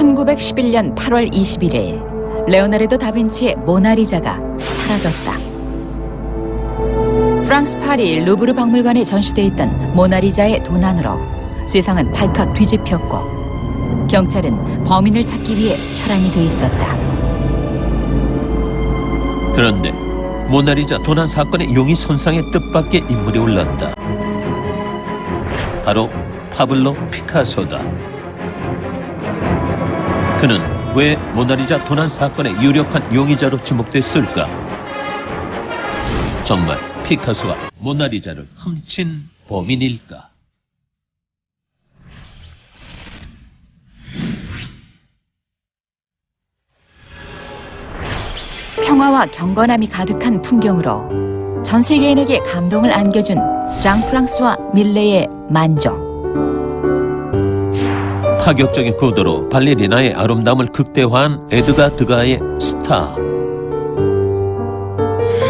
1911년 8월 21일 레오나르도 다빈치의 모나리자가 사라졌다. 프랑스 파리 루브르 박물관에 전시돼 있던 모나리자의 도난으로 세상은 발칵 뒤집혔고 경찰은 범인을 찾기 위해 혈안이 돼 있었다. 그런데 모나리자 도난 사건의 용의 손상의 뜻밖의 인물이 올랐다. 바로 파블로 피카소다. 그는 왜 모나리자 도난 사건의 유력한 용의자로 지목됐을까? 정말 피카소가 모나리자를 훔친 범인일까? 평화와 경건함이 가득한 풍경으로 전 세계인에게 감동을 안겨준 장 프랑스와 밀레의 만종. 파격적인 구도로 발레리나의 아름다움을 극대화한 에드가 드가의 스타.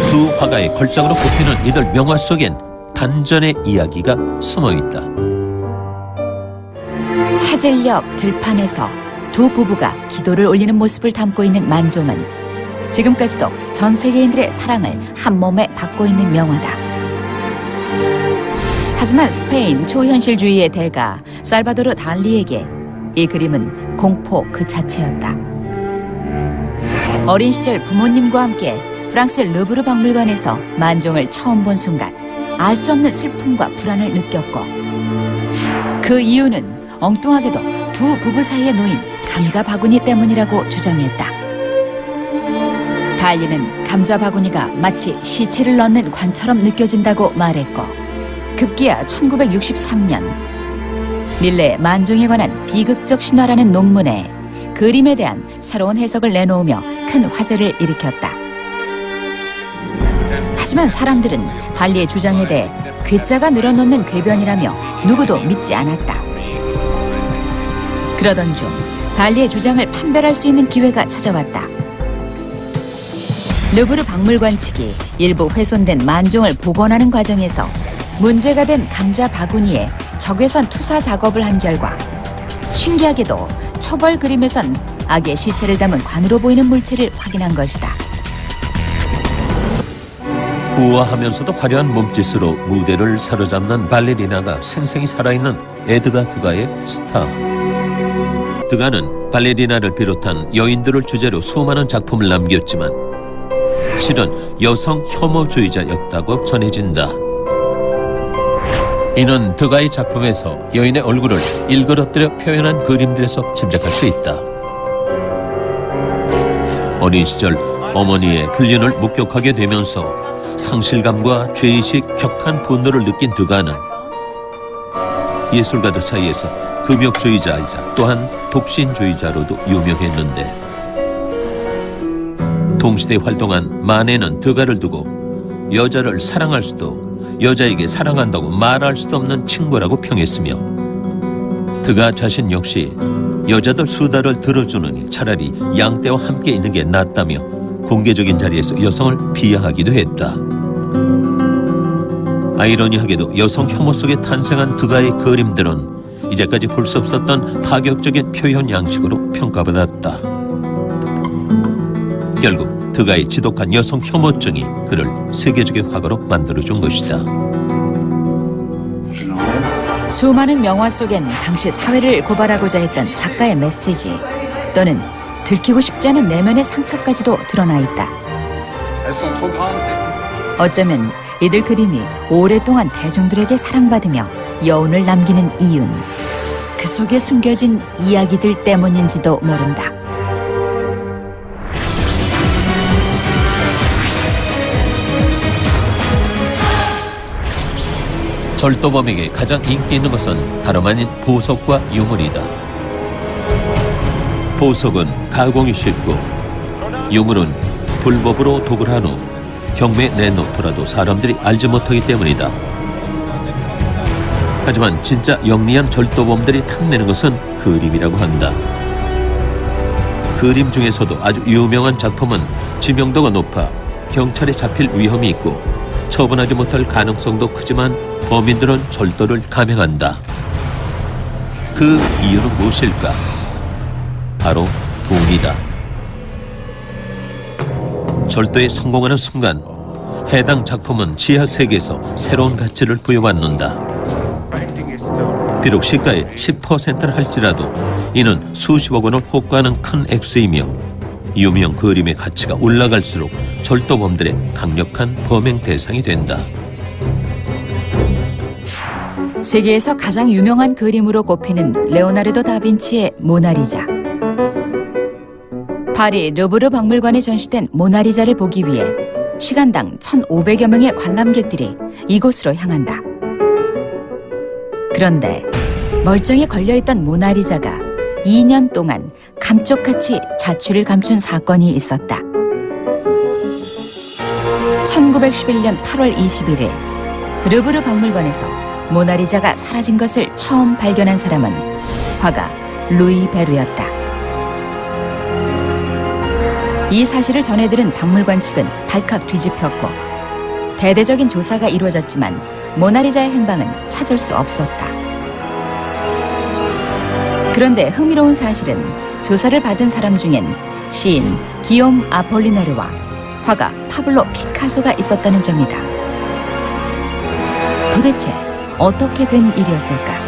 두 화가의 걸작으로 꼽히는 이들 명화 속엔 반전의 이야기가 숨어있다. 하젤역 들판에서 두 부부가 기도를 올리는 모습을 담고 있는 만종은 지금까지도 전 세계인들의 사랑을 한 몸에 받고 있는 명화다. 하지만 스페인 초현실주의의 대가 살바도르 달리에게 이 그림은 공포 그 자체였다. 어린 시절 부모님과 함께 프랑스 루브르 박물관에서 만종을 처음 본 순간 알 수 없는 슬픔과 불안을 느꼈고 그 이유는 엉뚱하게도 두 부부 사이에 놓인 감자 바구니 때문이라고 주장했다. 달리는 감자 바구니가 마치 시체를 넣는 관처럼 느껴진다고 말했고 급기야 1963년 밀레 만종에 관한 비극적 신화라는 논문에 그림에 대한 새로운 해석을 내놓으며 큰 화제를 일으켰다. 하지만 사람들은 달리의 주장에 대해 괴짜가 늘어놓는 궤변이라며 누구도 믿지 않았다. 그러던 중 달리의 주장을 판별할 수 있는 기회가 찾아왔다. 루브르 박물관 측이 일부 훼손된 만종을 복원하는 과정에서 문제가 된 감자 바구니에 적외선 투사 작업을 한 결과 신기하게도 초벌 그림에선 악의 시체를 담은 관으로 보이는 물체를 확인한 것이다. 우아하면서도 화려한 몸짓으로 무대를 사로잡는 발레리나가 생생히 살아있는 에드가 드가의 스타. 드가는 발레리나를 비롯한 여인들을 주제로 수많은 작품을 남겼지만 실은 여성 혐오주의자였다고 전해진다. 이는 드가의 작품에서 여인의 얼굴을 일그러뜨려 표현한 그림들에서 짐작할 수 있다. 어린 시절 어머니의 불륜을 목격하게 되면서 상실감과 죄의식, 격한 분노를 느낀 드가는 예술가들 사이에서 금욕주의자이자 또한 독신주의자로도 유명했는데 동시대에 활동한 마네는 드가를 두고 여자를 사랑할 수도 여자에게 사랑한다고 말할 수도 없는 친구라고 평했으며 드가 자신 역시 여자들 수다를 들어주느니 차라리 양떼와 함께 있는 게 낫다며 공개적인 자리에서 여성을 비하하기도 했다. 아이러니하게도 여성 혐오 속에 탄생한 드가의 그림들은 이제까지 볼 수 없었던 파격적인 표현 양식으로 평가받았다. 결국 드가의 지독한 여성 혐오증이 그를 세계적인 화가로 만들어준 것이다. 수많은 명화 속엔 당시 사회를 고발하고자 했던 작가의 메시지 또는 들키고 싶지 않은 내면의 상처까지도 드러나 있다. 어쩌면 이들 그림이 오랫동안 대중들에게 사랑받으며 여운을 남기는 이유는 그 속에 숨겨진 이야기들 때문인지도 모른다. 절도범에게 가장 인기 있는 것은 다름 아닌 보석과 유물이다. 보석은 가공이 쉽고 유물은 불법으로 도굴한 후 경매에 내놓더라도 사람들이 알지 못하기 때문이다. 하지만 진짜 영리한 절도범들이 탐내는 것은 그림이라고 한다. 그림 중에서도 아주 유명한 작품은 지명도가 높아 경찰에 잡힐 위험이 있고 처분하지 못할 가능성도 크지만 범인들은 절도를 감행한다. 그 이유는 무엇일까? 바로 돈이다. 절도에 성공하는 순간 해당 작품은 지하 세계에서 새로운 가치를 부여받는다. 비록 시가의 10%를 할지라도 이는 수십억 원을 호가하는 큰 액수이며 유명 그림의 가치가 올라갈수록 절도범들의 강력한 범행 대상이 된다. 세계에서 가장 유명한 그림으로 꼽히는 레오나르도 다빈치의 모나리자. 파리 르브르 박물관에 전시된 모나리자를 보기 위해 시간당 1,500여 명의 관람객들이 이곳으로 향한다. 그런데 멀쩡히 걸려있던 모나리자가 2년 동안 감쪽같이 자취를 감춘 사건이 있었다. 1911년 8월 21일 르브르 박물관에서 모나리자가 사라진 것을 처음 발견한 사람은 화가 루이 베르였다. 이 사실을 전해들은 박물관 측은 발칵 뒤집혔고 대대적인 조사가 이루어졌지만 모나리자의 행방은 찾을 수 없었다. 그런데 흥미로운 사실은 조사를 받은 사람 중엔 시인 기욤 아폴리네르와 화가 파블로 피카소가 있었다는 점이다. 도대체 어떻게 된 일이었을까?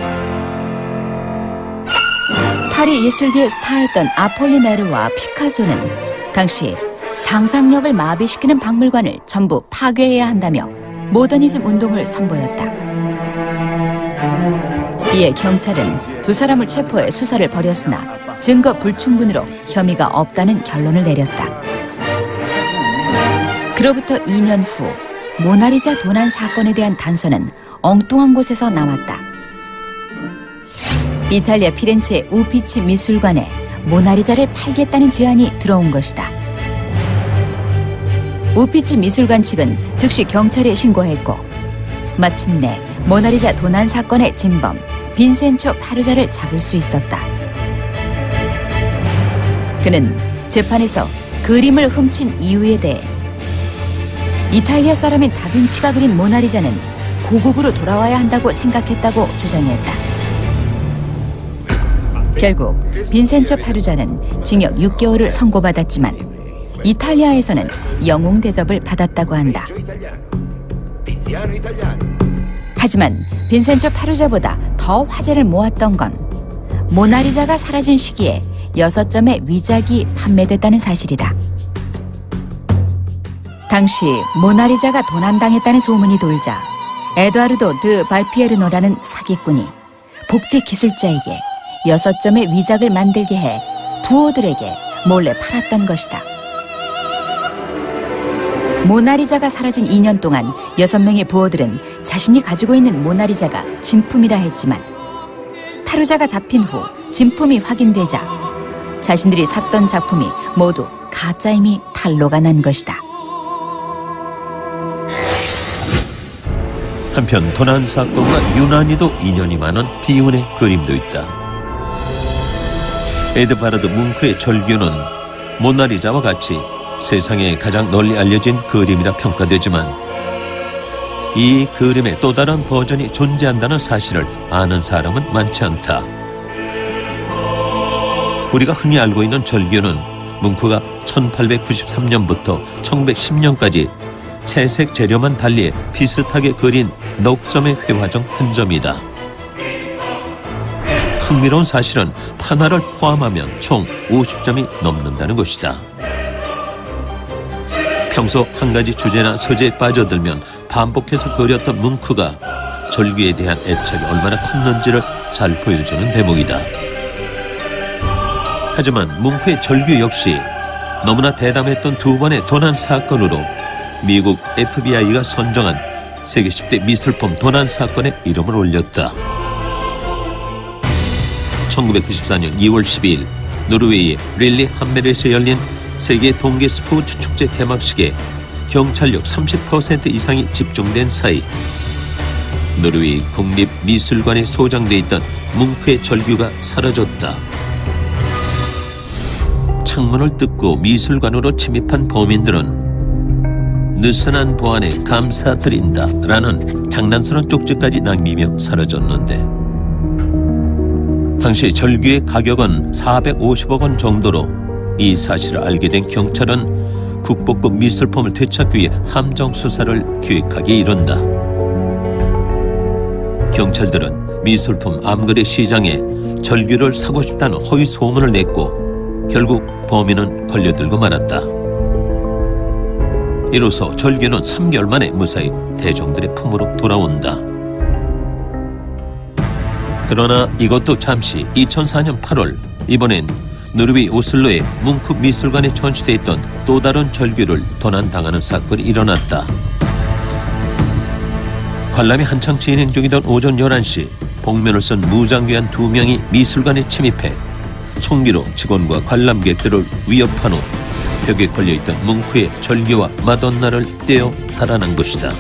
파리 예술계의 스타였던 아폴리네르와 피카소는 당시 상상력을 마비시키는 박물관을 전부 파괴해야 한다며 모더니즘 운동을 선보였다. 이에 경찰은 두 사람을 체포해 수사를 벌였으나 증거 불충분으로 혐의가 없다는 결론을 내렸다. 그로부터 2년 후 모나리자 도난 사건에 대한 단서는 엉뚱한 곳에서 나왔다. 이탈리아 피렌체의 우피치 미술관에 모나리자를 팔겠다는 제안이 들어온 것이다. 우피치 미술관 측은 즉시 경찰에 신고했고 마침내 모나리자 도난 사건의 진범 빈센초 파루자를 잡을 수 있었다. 그는 재판에서 그림을 훔친 이유에 대해 이탈리아 사람인 다빈치가 그린 모나리자는 고국으로 돌아와야 한다고 생각했다고 주장했다. 결국 빈센초 파루자는 징역 6개월을 선고받았지만 이탈리아에서는 영웅 대접을 받았다고 한다. 하지만 빈센초 파루자보다 더 화제를 모았던 건 모나리자가 사라진 시기에 6점의 위작이 판매됐다는 사실이다. 당시 모나리자가 도난당했다는 소문이 돌자 에드와르도 드 발피에르노라는 사기꾼이 복제 기술자에게 6점의 위작을 만들게 해 부호들에게 몰래 팔았던 것이다. 모나리자가 사라진 2년 동안 6명의 부호들은 자신이 가지고 있는 모나리자가 진품이라 했지만 파루자가 잡힌 후 진품이 확인되자 자신들이 샀던 작품이 모두 가짜임이 탄로가 난 것이다. 한편 도난 사건과 유난히도 인연이 많은 비운의 그림도 있다. 에드바르드 뭉크의 절규는 모나리자와 같이 세상에 가장 널리 알려진 그림이라 평가되지만 이 그림의 또 다른 버전이 존재한다는 사실을 아는 사람은 많지 않다. 우리가 흔히 알고 있는 절규는 뭉크가 1893년부터 1910년까지 채색 재료만 달리 비슷하게 그린 넉 점의 회화 중 한 점이다. 흥미로운 사실은 판화를 포함하면 총 50점이 넘는다는 것이다. 평소 한 가지 주제나 소재에 빠져들면 반복해서 그렸던 뭉크가 절규에 대한 애착이 얼마나 컸는지를 잘 보여주는 대목이다. 하지만 뭉크의 절규 역시 너무나 대담했던 두 번의 도난 사건으로 미국 FBI가 선정한 세계 10대 미술품 도난 사건에 이름을 올렸다. 1994년 2월 12일 노르웨이의 릴리 함메르에서 열린 세계 동계 스포츠 축제 개막식에 경찰력 30% 이상이 집중된 사이 노르웨이 국립미술관에 소장돼 있던 뭉크의 절규가 사라졌다. 창문을 뜯고 미술관으로 침입한 범인들은 느슨한 보안에 감사드린다 라는 장난스러운 쪽지까지 남기며 사라졌는데 당시 절규의 가격은 450억 원 정도로 이 사실을 알게 된 경찰은 국보급 미술품을 되찾기 위해 함정 수사를 기획하기 이른다. 경찰들은 미술품 암거래 시장에 절규를 사고 싶다는 허위 소문을 냈고 결국 범인은 걸려들고 말았다. 이로써 절규는 3개월 만에 무사히 대중들의 품으로 돌아온다. 그러나 이것도 잠시 2004년 8월 이번엔 노르웨이 오슬로의 뭉크 미술관에 전시돼 있던 또 다른 절규를 도난당하는 사건이 일어났다. 관람이 한창 진행 중이던 오전 11시 복면을 쓴 무장귀한 2명이 미술관에 침입해 총기로 직원과 관람객들을 위협한 후 벽에 걸려있던 뭉크의 절규와 마돈나를 떼어 달아난 것이다.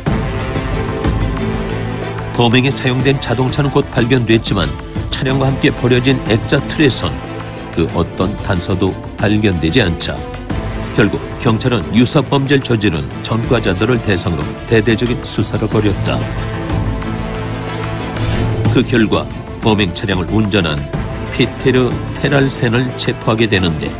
범행에 사용된 자동차는 곧 발견됐지만 차량과 함께 버려진 액자 틀에선 그 어떤 단서도 발견되지 않자 결국 경찰은 유사 범죄를 저지른 전과자들을 대상으로 대대적인 수사를 벌였다. 그 결과 범행 차량을 운전한 피테르 테랄센을 체포하게 되는데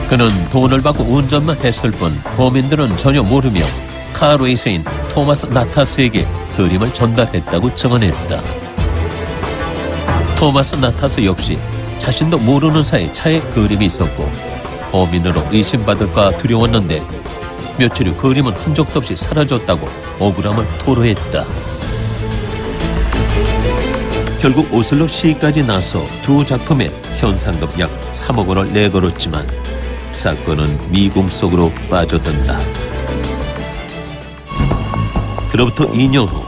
그는 돈을 받고 운전만 했을 뿐 범인들은 전혀 모르며 카레이서인 토마스 나타스에게 그림을 전달했다고 증언했다. 토마스 나타스 역시 자신도 모르는 사이 차에 그림이 있었고 범인으로 의심받을까 두려웠는데 며칠 후 그림은 흔적도 없이 사라졌다고 억울함을 토로했다. 결국 오슬로 시까지 나서 두 작품에 현상금 약 3억 원을 내걸었지만 사건은 미궁 속으로 빠져든다. 그로부터 2년 후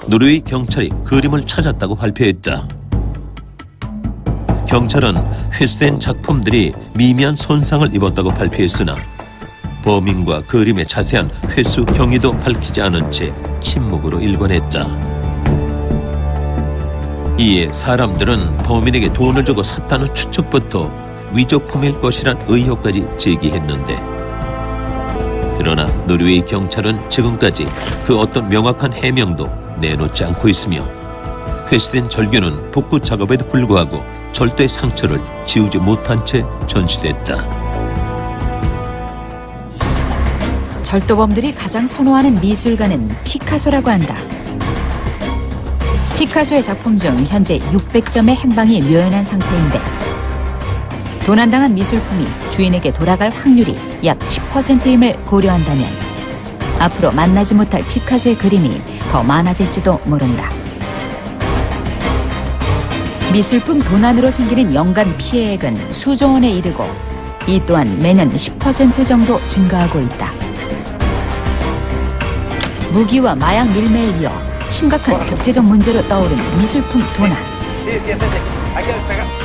노르웨이 경찰이 그림을 찾았다고 발표했다. 경찰은 회수된 작품들이 미미한 손상을 입었다고 발표했으나 범인과 그림의 자세한 회수 경위도 밝히지 않은 채 침묵으로 일관했다. 이에 사람들은 범인에게 돈을 주고 샀다는 추측부터 위조품일 것이란 의혹까지 제기했는데 그러나 노르웨이 경찰은 지금까지 그 어떤 명확한 해명도 내놓지 않고 있으며 회수된 절규는 복구 작업에도 불구하고 절대 상처를 지우지 못한 채 전시됐다. 절도범들이 가장 선호하는 미술가는 피카소라고 한다. 피카소의 작품 중 현재 600점의 행방이 묘연한 상태인데 도난당한 미술품이 주인에게 돌아갈 확률이 약 10%임을 고려한다면 앞으로 만나지 못할 피카소의 그림이 더 많아질지도 모른다. 미술품 도난으로 생기는 연간 피해액은 수조 원에 이르고 이 또한 매년 10% 정도 증가하고 있다. 무기와 마약 밀매에 이어 심각한 국제적 문제로 떠오른 미술품 도난.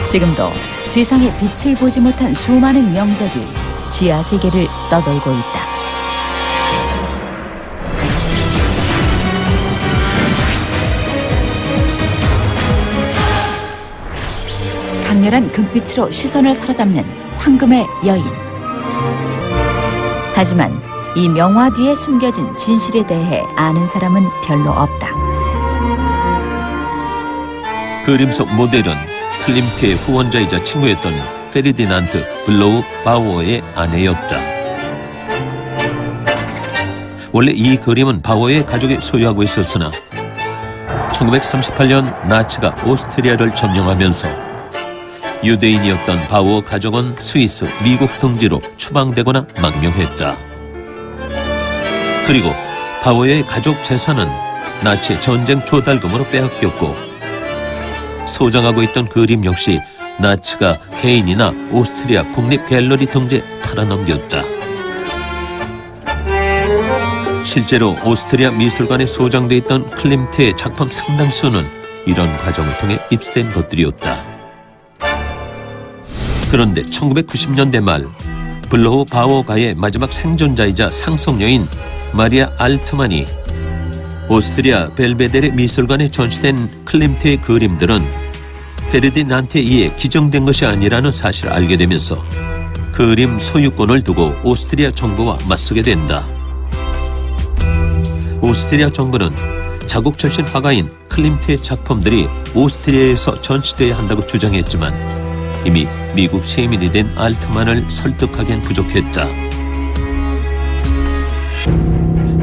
지금도 세상에 빛을 보지 못한 수많은 명작이 지하 세계를 떠돌고 있다. 강렬한 금빛으로 시선을 사로잡는 황금의 여인. 하지만 이 명화 뒤에 숨겨진 진실에 대해 아는 사람은 별로 없다. 그림 속 모델은 클림트의 후원자이자 친구였던 페르디난트 블로우 바우어의 아내였다. 원래 이 그림은 바우어의 가족이 소유하고 있었으나 1938년 나치가 오스트리아를 점령하면서 유대인이었던 바우어 가족은 스위스, 미국 등지로 추방되거나 망명했다. 그리고 바우어의 가족 재산은 나치 전쟁 조달금으로 빼앗겼고 소장하고 있던 그림 역시 나치가 개인이나 오스트리아 국립 갤러리 등지에 팔아넘겼다. 실제로 오스트리아 미술관에 소장돼 있던 클림트의 작품 상당수는 이런 과정을 통해 입수된 것들이었다. 그런데 1990년대 말 블로우 바우어가의 마지막 생존자이자 상속녀인 마리아 알트만이 오스트리아 벨베데레 미술관에 전시된 클림트의 그림들은 페르디난트에 의해 기증된 것이 아니라는 사실을 알게 되면서 그림 소유권을 두고 오스트리아 정부와 맞서게 된다. 오스트리아 정부는 자국전신 화가인 클림트의 작품들이 오스트리아에서 전시돼야 한다고 주장했지만 이미 미국 시민이 된 알트만을 설득하기엔 부족했다.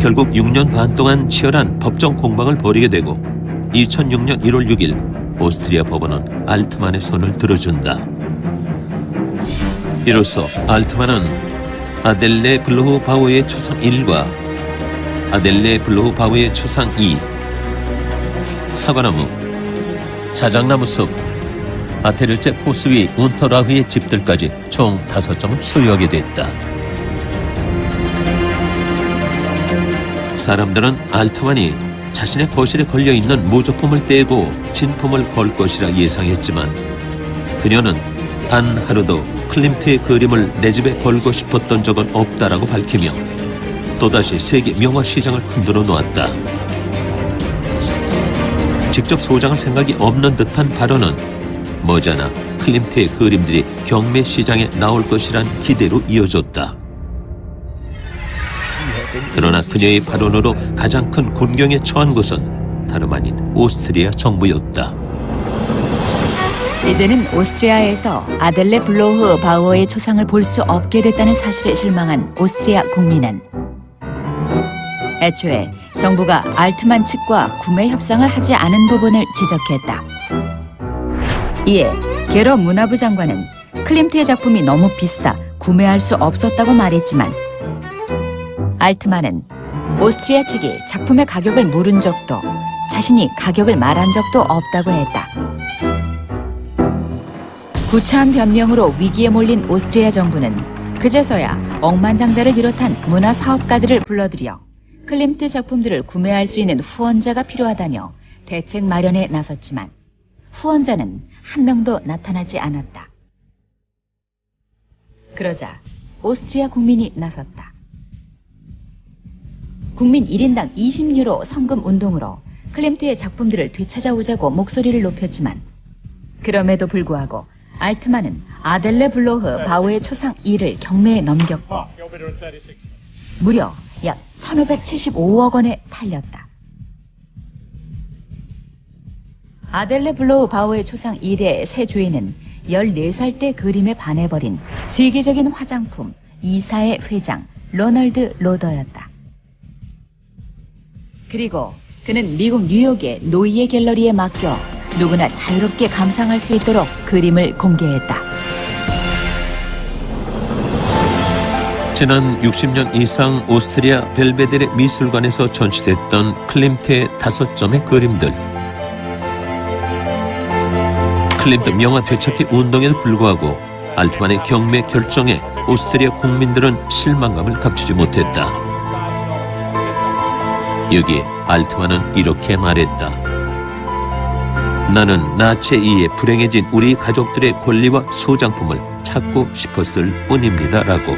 결국 6년 반 동안 치열한 법정 공방을 벌이게 되고 2006년 1월 6일 오스트리아 법원은 알트만의 손을 들어준다. 이로써 알트만은 아델레 블로우 바우의 초상 1과 아델레 블로우 바우의 초상 2, 사과나무, 자작나무 숲, 아테르제 포스위 운터라흐의 집들까지 총 5점을 소유하게 됐다. 사람들은 알트만이 자신의 거실에 걸려있는 모조품을 떼고 진품을 걸 것이라 예상했지만 그녀는 단 하루도 클림트의 그림을 내 집에 걸고 싶었던 적은 없다라고 밝히며 또다시 세계 명화 시장을 흔들어 놓았다. 직접 소장할 생각이 없는 듯한 발언은 머지않아 클림트의 그림들이 경매 시장에 나올 것이란 기대로 이어졌다. 그러나 그녀의 발언으로 가장 큰 곤경에 처한 것은 다름 아닌 오스트리아 정부였다. 이제는 오스트리아에서 아델레 블로흐 바우어의 초상을 볼 수 없게 됐다는 사실에 실망한 오스트리아 국민은 애초에 정부가 알트만 측과 구매 협상을 하지 않은 부분을 지적했다. 이에 게러 문화부 장관은 클림트의 작품이 너무 비싸 구매할 수 없었다고 말했지만 알트만은 오스트리아 측이 작품의 가격을 물은 적도 자신이 가격을 말한 적도 없다고 했다. 구차한 변명으로 위기에 몰린 오스트리아 정부는 그제서야 억만장자를 비롯한 문화 사업가들을 불러들여 클림트 작품들을 구매할 수 있는 후원자가 필요하다며 대책 마련에 나섰지만 후원자는 한 명도 나타나지 않았다. 그러자 오스트리아 국민이 나섰다. 국민 1인당 20유로 성금 운동으로 클림트의 작품들을 되찾아오자고 목소리를 높였지만 그럼에도 불구하고 알트만은 아델레 블로흐 바우의 초상 2를 경매에 넘겼고 무려 약 1,575억 원에 팔렸다. 아델레 블로우 바우의 초상 1의 새 주인은 14살 때 그림에 반해버린 세계적인 화장품 2사의 회장 로널드 로더였다. 그리고 그는 미국 뉴욕의 노이에 갤러리에 맡겨 누구나 자유롭게 감상할 수 있도록 그림을 공개했다. 지난 60년 이상 오스트리아 벨베데레 미술관에서 전시됐던 클림트의 5점의 그림들. 클림트 명화 되찾기 운동에도 불구하고 알트만의 경매 결정에 오스트리아 국민들은 실망감을 감추지 못했다. 여기에 알트만은 이렇게 말했다. 나는 나치에 의해 불행해진 우리 가족들의 권리와 소장품을 찾고 싶었을 뿐입니다. 라고.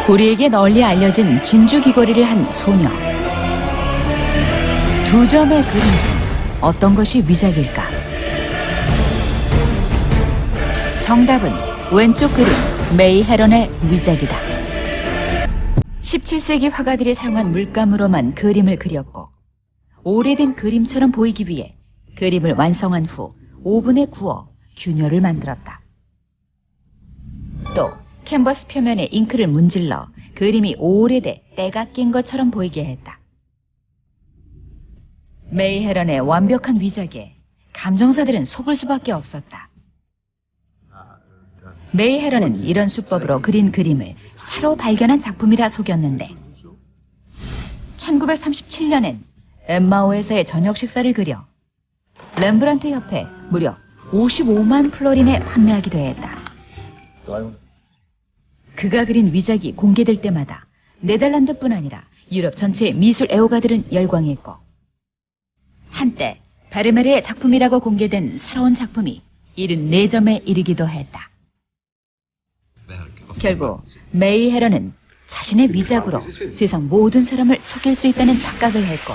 우리에게 널리 알려진 진주 귀걸이를 한 소녀. 2점의 그림 중 어떤 것이 위작일까? 정답은 왼쪽 그림 메이 헤런의 위작이다. 17세기 화가들이 사용한 물감으로만 그림을 그렸고 오래된 그림처럼 보이기 위해 그림을 완성한 후 오븐에 구워 균열을 만들었다. 또 캔버스 표면에 잉크를 문질러 그림이 오래돼 때가 낀 것처럼 보이게 했다. 메이 헤런의 완벽한 위작에 감정사들은 속을 수밖에 없었다. 메이 헤런은 이런 수법으로 그린 그림을 새로 발견한 작품이라 속였는데 1937년엔 엠마오에서의 저녁 식사를 그려 렘브란트 협회 무려 55만 플로린에 판매하기도 했다. 그가 그린 위작이 공개될 때마다 네덜란드뿐 아니라 유럽 전체의 미술 애호가들은 열광했고 한때 베르메르의 작품이라고 공개된 새로운 작품이 74점에 이르기도 했다. 결국 메이 헤런은 자신의 위작으로 세상 모든 사람을 속일 수 있다는 착각을 했고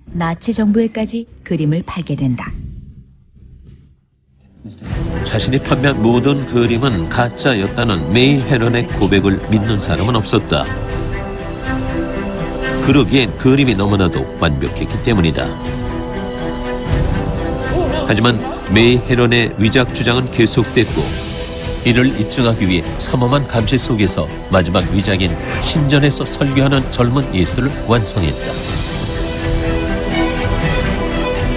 나치 정부에까지 그림을 팔게 된다. 자신이 판매한 모든 그림은 가짜였다는 메이 헤런의 고백을 믿는 사람은 없었다. 그러기엔 그림이 너무나도 완벽했기 때문이다. 하지만 메이 헤런의 위작 주장은 계속됐고 이를 입증하기 위해 삼엄한 감시 속에서 마지막 위작인 신전에서 설교하는 젊은 예수를 완성했다.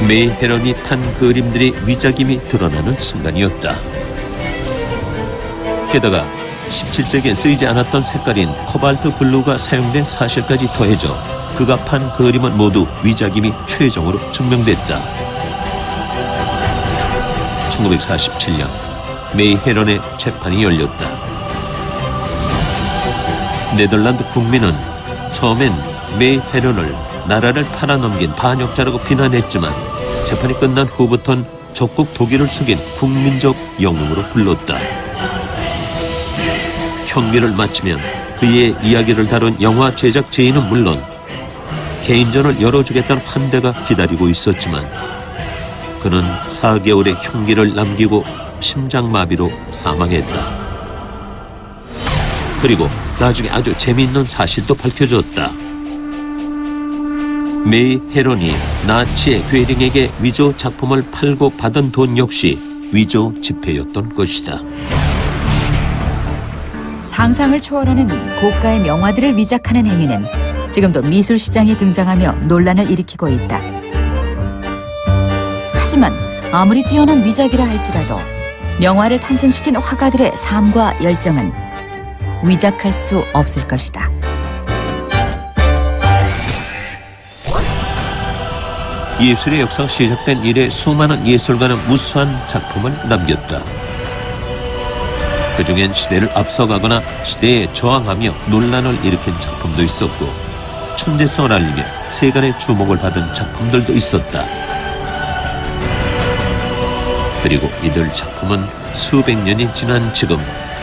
메이 헤런이 판 그림들이 위작임이 드러나는 순간이었다. 게다가 17세기엔 쓰이지 않았던 색깔인 코발트 블루가 사용된 사실까지 더해져 그가 판 그림은 모두 위작임이 최종으로 증명됐다. 1947년 메이 헤런의 재판이 열렸다. 네덜란드 국민은 처음엔 메이 헤런을 나라를 팔아넘긴 반역자라고 비난했지만 재판이 끝난 후부턴 적국 독일을 속인 국민적 영웅으로 불렀다. 형기를 마치면 그의 이야기를 다룬 영화 제작진은 물론 개인전을 열어주겠다는 환대가 기다리고 있었지만 그는 4개월의 형기를 남기고 심장마비로 사망했다. 그리고 나중에 아주 재미있는 사실도 밝혀졌다. 메이 헤런이 나치의 괴링에게 위조 작품을 팔고 받은 돈 역시 위조 지폐였던 것이다. 상상을 초월하는 고가의 명화들을 위작하는 행위는 지금도 미술 시장에 등장하며 논란을 일으키고 있다. 하지만 아무리 뛰어난 위작이라 할지라도 명화를 탄생시킨 화가들의 삶과 열정은 위작할 수 없을 것이다. 예술의 역사가 시작된 이래 수많은 예술가는 무수한 작품을 남겼다. 그중엔 시대를 앞서가거나 시대에 저항하며 논란을 일으킨 작품도 있었고 천재성을 알리며 세간의 주목을 받은 작품들도 있었다. 그리고 이들 작품은 수백 년이 지난 지금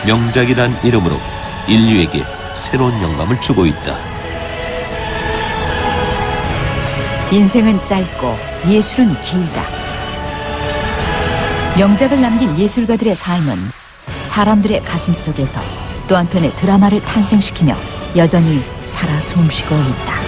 명작이란 이름으로 인류에게 새로운 영감을 주고 있다. 인생은 짧고 예술은 길다. 명작을 남긴 예술가들의 삶은 사람들의 가슴 속에서 또 한편의 드라마를 탄생시키며 여전히 살아 숨쉬고 있다.